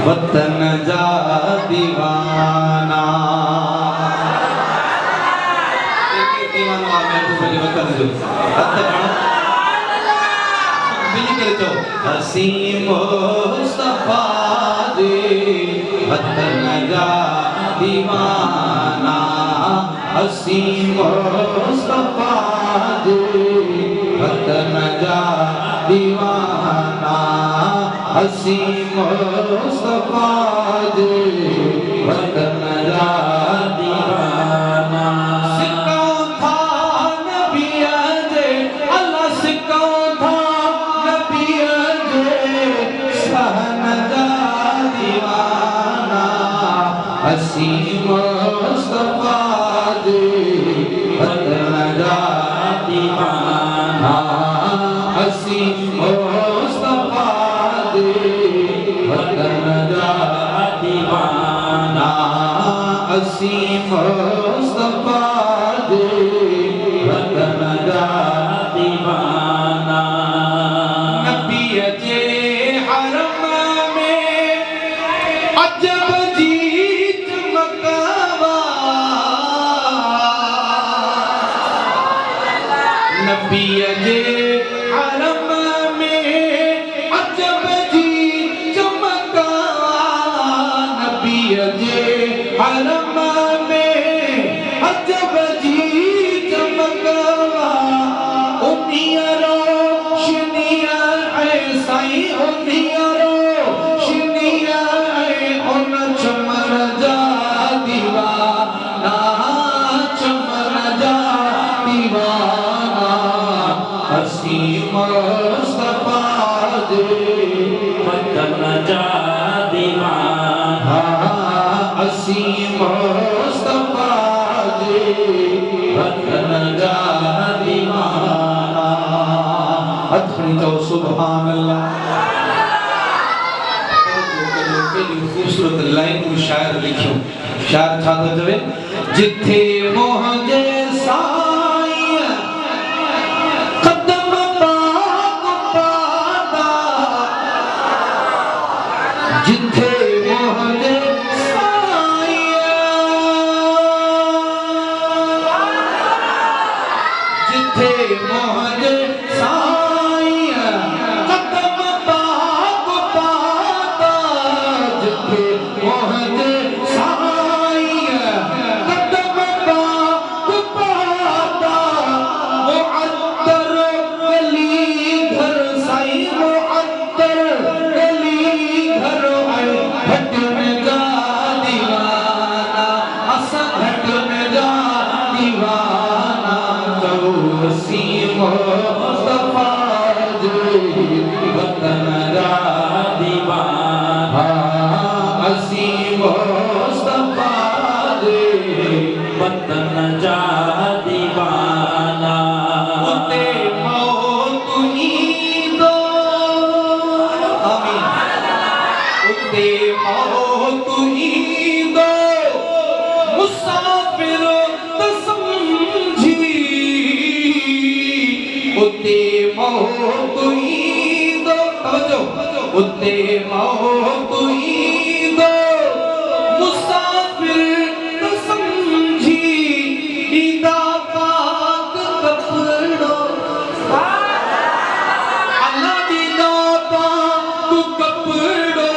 वतन जा दीवाना दीवाना मैं तो बोले वतन जो बिल्ली कर जो हसी मुस्तफा दे वतन जा दीवाना हसी मुस्तफा दे वतन जा दीवाना हसी मुस्तफा दे वतन जा दीवाना सिक्कों था नबी दे अल्लाह सिक्कों था नबी दे सहन जा दीवाना हसी मुस्तफा दे वतन जा दीवाना हसी मुस्तफा दे वतन जा दीवाना हसी मुस्तफा दे वतन जा दीवाना नबी जे हरम में अजब जी चमकवा नबी जे हरम में अजब जी चमकवा नबी जे हरम में अजब जी चमकवा उन्निया रोशनिया ऐसा ही उन्निया रोशनिया उन चमन जा दीवाना चमन जा दीवाना हसी मुस्तफा दे वतन जा दीवाना हसी मुस्तफा दे वतन जा दीवाना अथनी तो सुभान अल्लाह खूबसूरत लाइन को शायर लिखियो शायर छा तो जवे जिथे मोहजे साईं कदम पाक पादा जिथे मोहजे साईं जिथे मोहजे साईं कदम पाक पादा जिथे मोहजे साईं कदम पाक पादा मुअत्तर गली घर साईं मुअत्तर गली घर आए भट में जा दीवाना असा भट में जा दीवाना तो हसी मुस्तफा दे वतन जा दीवाना हसी मुस्तफा दे वतन जा दीवाना उते मौत ही दो आमीन उते मौत ही दो मुसाफिर तो समझी उते मौत ही दो तवज्जो उते मौत ही दो मुसाफिर तो समझी ईदा पाक कपड़ो अल्लाह दीदा पाक कपड़ो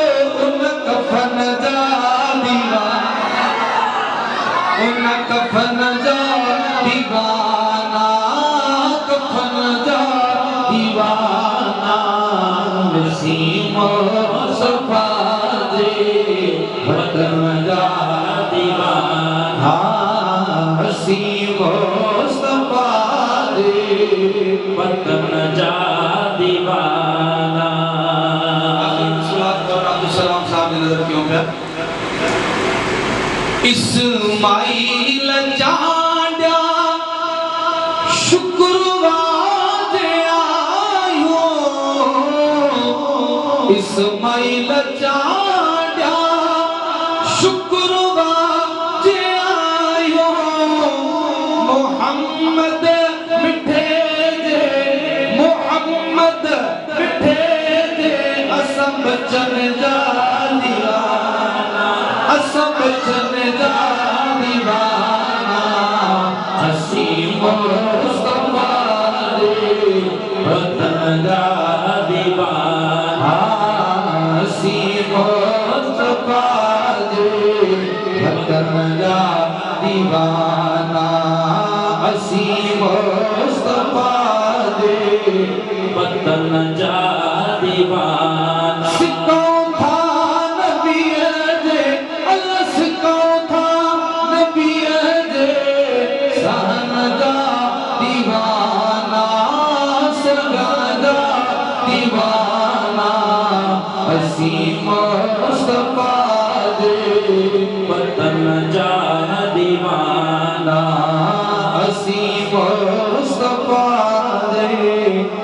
उन कफन जा दीवाना उन कफन जा दीवाना कफन जा दीवाना हसी मुस्तफा दे वतन जा दीवाना हसी मुस्तफा दे वतन जा दीवाना सलाम साहब ने नजर क्यों गया इस्माइल चांड्या शुक्रवार आयो इस्माइल चांड्या शुक्रवार आयो मोहम्मद मिठे जे मोहम्मद मिठे जे असम बचन जा दीवाना अस बचन जा दीवाना असी मुस्तफा दे बचन जा दीवाना असी मुस्तफा दे बचन जा दीवाना असी मुस्तफा दे बचन जा दीवाना सिक्कों था नबी दे अल्लाह सिक्कों था नबी दे सहन जा दीवाना सरगन जा दीवाना असी मुस्तफा दे बचन जा दीवाना असी मुस्तफा दे